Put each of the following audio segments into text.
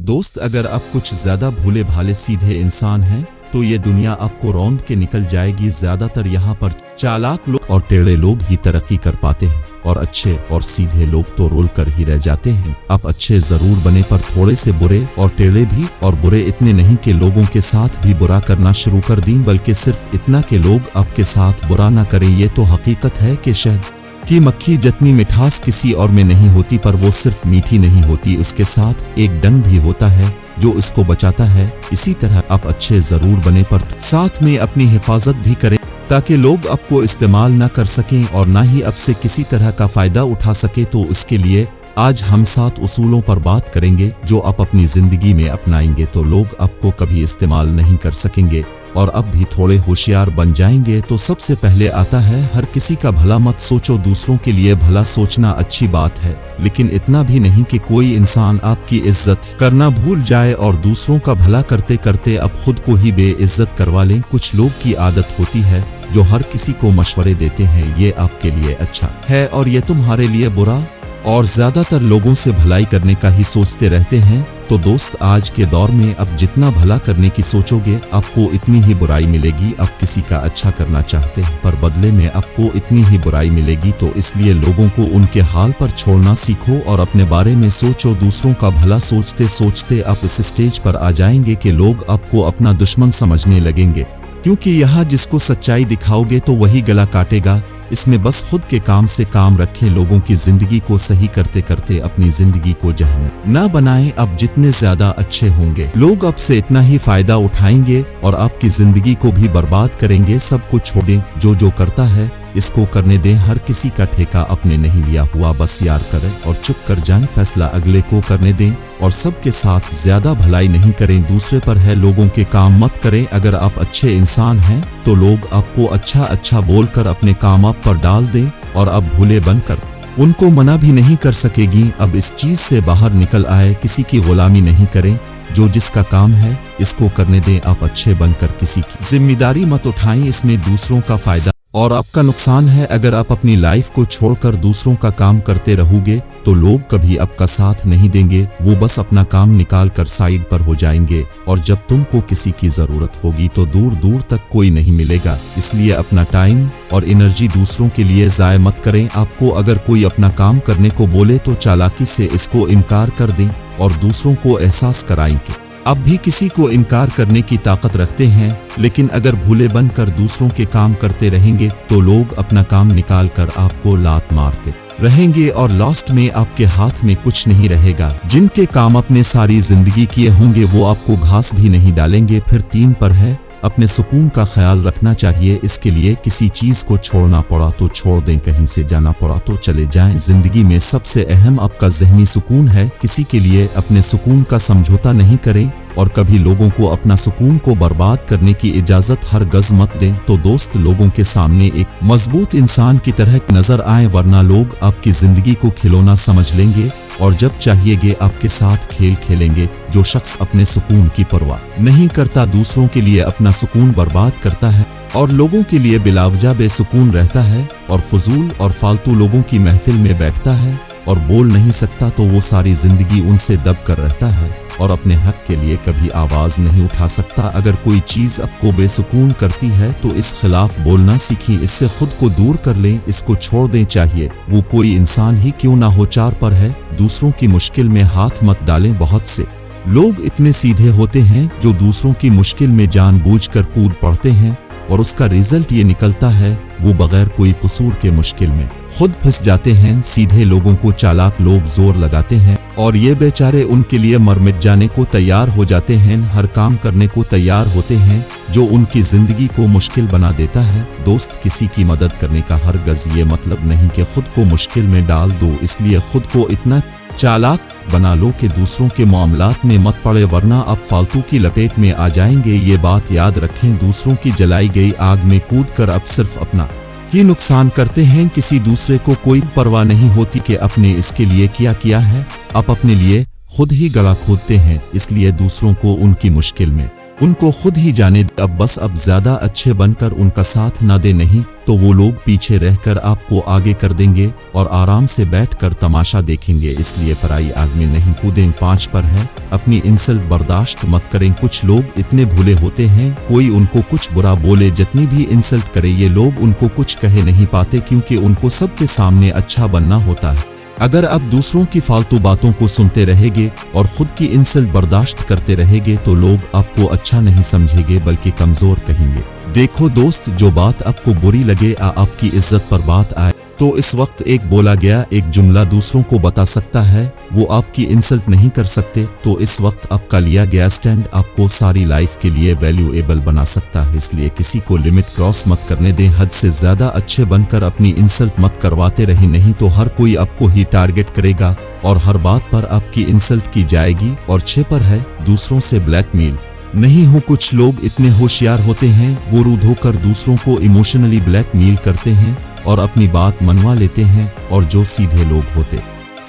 दोस्त, अगर आप कुछ ज्यादा भोले भाले सीधे इंसान हैं तो ये दुनिया आपको रौंद के निकल जाएगी। ज्यादातर यहाँ पर चालाक लोग और टेढ़े लोग ही तरक्की कर पाते हैं और अच्छे और सीधे लोग तो रोल कर ही रह जाते हैं। आप अच्छे जरूर बने पर थोड़े से बुरे और टेढ़े भी, और बुरे इतने नहीं कि लोगों के साथ भी बुरा करना शुरू कर दें, बल्कि सिर्फ इतना कि लोग आपके साथ बुरा ना करें। ये तो हकीकत है कि शहद की मक्खी जितनी मिठास किसी और में नहीं होती, पर वो सिर्फ मीठी नहीं होती, उसके साथ एक डंग भी होता है जो इसको बचाता है। इसी तरह आप अच्छे जरूर बने पर साथ में अपनी हिफाजत भी करें ताकि लोग आपको इस्तेमाल न कर सकें और ना ही आपसे किसी तरह का फायदा उठा सके। तो इसके लिए आज हम 7 उसूलों पर बात करेंगे जो आप अपनी जिंदगी में अपनाएंगे तो लोग आपको कभी इस्तेमाल नहीं कर सकेंगे और अब भी थोड़े होशियार बन जाएंगे। तो सबसे पहले आता है, हर किसी का भला मत सोचो। दूसरों के लिए भला सोचना अच्छी बात है, लेकिन इतना भी नहीं कि कोई इंसान आपकी इज्जत करना भूल जाए और दूसरों का भला करते करते अब खुद को ही बेइज्जत करवा लें। कुछ लोग की आदत होती है जो हर किसी को मशवरे देते हैं, ये आपके लिए अच्छा है और ये तुम्हारे लिए बुरा, और ज्यादातर लोगों से भलाई करने का ही सोचते रहते हैं। तो दोस्त, आज के दौर में अब जितना भला करने की सोचोगे आपको इतनी ही बुराई मिलेगी। आप किसी का अच्छा करना चाहते हैं पर बदले में आपको इतनी ही बुराई मिलेगी। तो इसलिए लोगों को उनके हाल पर छोड़ना सीखो और अपने बारे में सोचो। दूसरों का भला सोचते सोचते आप इस स्टेज पर आ जाएंगे कि लोग आपको अपना दुश्मन समझने लगेंगे, क्योंकि यहाँ जिसको सच्चाई दिखाओगे तो वही गला काटेगा। इसमें बस खुद के काम से काम रखें। लोगों की जिंदगी को सही करते करते अपनी जिंदगी को जहन्नम ना बनाएं। अब जितने ज्यादा अच्छे होंगे लोग आपसे इतना ही फायदा उठाएंगे और आपकी जिंदगी को भी बर्बाद करेंगे। सब कुछ छोड़ दें, जो करता है इसको करने दें। हर किसी का ठेका अपने नहीं लिया हुआ, बस यार करें और चुप कर जाएं। फैसला अगले को करने दें और सबके साथ ज्यादा भलाई नहीं करें, दूसरे पर है। लोगों के काम मत करें। अगर आप अच्छे इंसान हैं तो लोग आपको अच्छा बोलकर अपने काम आप पर डाल दें और अब भूले बनकर उनको मना भी नहीं कर सकेगी। अब इस चीज से बाहर निकल आए, किसी की गुलामी नहीं करें। जो जिसका काम है इसको करने दें। आप अच्छे बनकर किसी की जिम्मेदारी मत उठाएं, इसमें दूसरों का फायदा और आपका नुकसान है। अगर आप अपनी लाइफ को छोड़कर दूसरों का काम करते रहोगे तो लोग कभी आपका साथ नहीं देंगे। वो बस अपना काम निकाल कर साइड पर हो जाएंगे और जब तुमको किसी की जरूरत होगी तो दूर दूर तक कोई नहीं मिलेगा। इसलिए अपना टाइम और एनर्जी दूसरों के लिए जाया मत करें। आपको अगर कोई अपना काम करने को बोले तो चालाकी से इसको इनकार कर दें और दूसरों को एहसास कराएं कि आप भी किसी को इनकार करने की ताकत रखते हैं। लेकिन अगर भूले बनकर दूसरों के काम करते रहेंगे तो लोग अपना काम निकाल कर आपको लात मारते रहेंगे और लास्ट में आपके हाथ में कुछ नहीं रहेगा। जिनके काम अपने सारी जिंदगी किए होंगे वो आपको घास भी नहीं डालेंगे। फिर 3 पर है, अपने सुकून का ख्याल रखना चाहिए। इसके लिए किसी चीज को छोड़ना पड़ा तो छोड़ दें, कहीं से जाना पड़ा तो चले जाएं। जिंदगी में सबसे अहम आपका ज़हनी सुकून है। किसी के लिए अपने सुकून का समझौता नहीं करें और कभी लोगों को अपना सुकून को बर्बाद करने की इजाजत हरगज़ मत दें। तो दोस्त, लोगों के सामने एक मजबूत इंसान की तरह नजर आए, वरना लोग आपकी जिंदगी को खिलौना समझ लेंगे और जब चाहिएगे आपके साथ खेल खेलेंगे। जो शख्स अपने सुकून की परवाह नहीं करता, दूसरों के लिए अपना सुकून बर्बाद करता है और लोगों के लिए बिलावजा बेसुकून रहता है और फजूल और फालतू लोगों की महफिल में बैठता है और बोल नहीं सकता, तो वो सारी जिंदगी उनसे दब कर रहता है और अपने हक के लिए कभी आवाज नहीं उठा सकता। अगर कोई चीज आपको बेसुकून करती है तो इस खिलाफ बोलना सीखिए, इससे खुद को दूर कर लें, इसको छोड़ दें। चाहिए वो कोई इंसान ही क्यों ना हो, 4 पर है, दूसरों की मुश्किल में हाथ मत डालें। बहुत से लोग इतने सीधे होते हैं जो दूसरों की मुश्किल में जानबूझकर कूद पड़ते हैं और उसका रिजल्ट ये निकलता है वो बगैर कोई कसूर के मुश्किल में खुद फंस जाते हैं। सीधे लोगों को चालाक लोग जोर लगाते हैं और ये बेचारे उनके लिए मर मिट जाने को तैयार हो जाते हैं, हर काम करने को तैयार होते हैं जो उनकी जिंदगी को मुश्किल बना देता है। दोस्त, किसी की मदद करने का हरगज़ ये मतलब नहीं कि खुद को मुश्किल में डाल दो। इसलिए खुद को इतना चालाक बना लो कि दूसरों के मामलात में मत पड़े, वरना आप फालतू की लपेट में आ जाएंगे। ये बात याद रखें, दूसरों की जलाई गई आग में कूदकर अब सिर्फ अपना ही नुकसान करते हैं। किसी दूसरे को कोई परवाह नहीं होती कि आपने इसके लिए क्या किया है। आप अपने लिए खुद ही गला खोदते हैं, इसलिए दूसरों को उनकी मुश्किल में उनको खुद ही जाने दे। अब बस अब ज्यादा अच्छे बनकर उनका साथ ना दे, नहीं तो वो लोग पीछे रहकर आपको आगे कर देंगे और आराम से बैठकर तमाशा देखेंगे। इसलिए पराई आग में नहीं कूदें। 5 पर है, अपनी इंसल्ट बर्दाश्त मत करें। कुछ लोग इतने भूले होते हैं, कोई उनको कुछ बुरा बोले, जितनी भी इंसल्ट करे, ये लोग उनको कुछ कहे नहीं पाते क्योंकि उनको सबके सामने अच्छा बनना होता है। अगर आप दूसरों की फालतू बातों को सुनते रहेंगे और खुद की इंसल्ट बर्दाश्त करते रहेंगे तो लोग आपको अच्छा नहीं समझेंगे बल्कि कमजोर कहेंगे। देखो दोस्त, जो बात आपको बुरी लगे आपकी इज्जत पर बात आए तो इस वक्त एक बोला गया एक जुमला दूसरों को बता सकता है, वो आपकी इंसल्ट नहीं कर सकते। तो इस वक्त आपका लिया गया स्टैंड आपको सारी लाइफ के लिए वैल्यूएबल बना सकता है। इसलिए किसी को लिमिट क्रॉस मत करने दें। हद से ज्यादा अच्छे बनकर अपनी इंसल्ट मत करवाते रहें, नहीं तो हर कोई आपको ही टारगेट करेगा और हर बात पर आपकी इंसल्ट की जाएगी। और 6 पर है, दूसरों से ब्लैकमेल नहीं हो। कुछ लोग इतने होशियार होते हैं, वो रूड होकर दूसरों को इमोशनली ब्लैकमेल करते हैं और अपनी बात मनवा लेते हैं। और जो सीधे लोग होते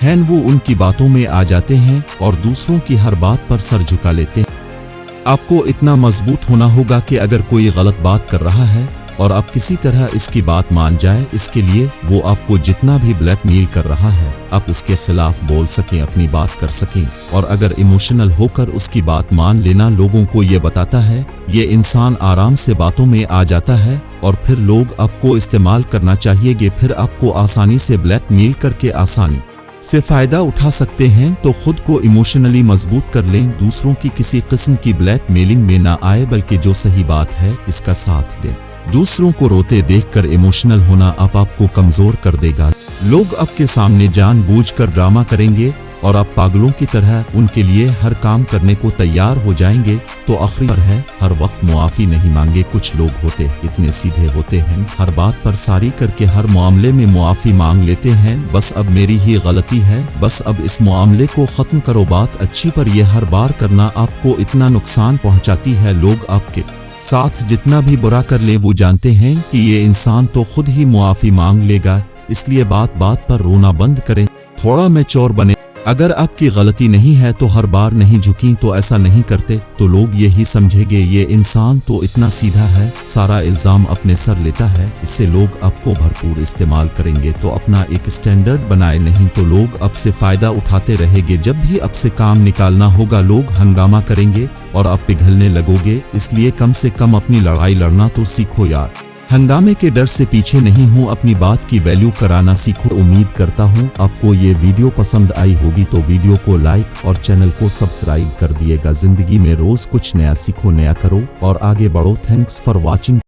हैं वो उनकी बातों में आ जाते हैं और दूसरों की हर बात पर सर झुका लेते हैं। आपको इतना मजबूत होना होगा कि अगर कोई गलत बात कर रहा है और आप किसी तरह इसकी बात मान जाए, इसके लिए वो आपको जितना भी ब्लैकमेल कर रहा है आप इसके खिलाफ बोल सकें, अपनी बात कर सकें। और अगर इमोशनल होकर उसकी बात मान लेना लोगों को ये बताता है, ये इंसान आराम से बातों में आ जाता है और फिर लोग आपको इस्तेमाल करना चाहिए, फिर आपको आसानी से ब्लैकमेल करके आसानी से फायदा उठा सकते हैं। तो खुद को इमोशनली मजबूत कर लें, दूसरों की किसी किस्म की ब्लैकमेलिंग में ना आए बल्कि जो सही बात है इसका साथ दें। दूसरों को रोते देखकर इमोशनल होना आपको कमजोर कर देगा। लोग आपके सामने जानबूझकर ड्रामा करेंगे और आप पागलों की तरह उनके लिए हर काम करने को तैयार हो जाएंगे। तो आखिरी पर है, हर वक्त मुआफी नहीं मांगे। कुछ लोग होते इतने सीधे होते हैं, हर बात पर सारी करके हर मामले में मुआफी मांग लेते हैं। बस अब मेरी ही गलती है, बस अब इस मामले को खत्म करो, बात अच्छी पर यह हर बार करना आपको इतना नुकसान पहुंचाती है। लोग आपके साथ जितना भी बुरा कर ले वो जानते हैं कि ये इंसान तो खुद ही मुआफी मांग लेगा। इसलिए बात बात पर रोना बंद करें, थोड़ा मैच्योर बने। अगर आपकी गलती नहीं है तो हर बार नहीं झुकी, तो ऐसा नहीं करते तो लोग यही समझेंगे ये इंसान तो इतना सीधा है, सारा इल्जाम अपने सर लेता है। इससे लोग आपको भरपूर इस्तेमाल करेंगे। तो अपना एक स्टैंडर्ड बनाए, नहीं तो लोग आपसे फायदा उठाते रहेंगे। जब भी आपसे काम निकालना होगा लोग हंगामा करेंगे और आप पिघलने लगोगे। इसलिए कम से कम अपनी लड़ाई लड़ना तो सीखो यार। हंगामे के डर से पीछे नहीं हूँ, अपनी बात की वैल्यू कराना सीखो। उम्मीद करता हूँ आपको ये वीडियो पसंद आई होगी, तो वीडियो को लाइक और चैनल को सब्सक्राइब कर दिएगा। जिंदगी में रोज कुछ नया सीखो, नया करो और आगे बढ़ो। Thanks for watching.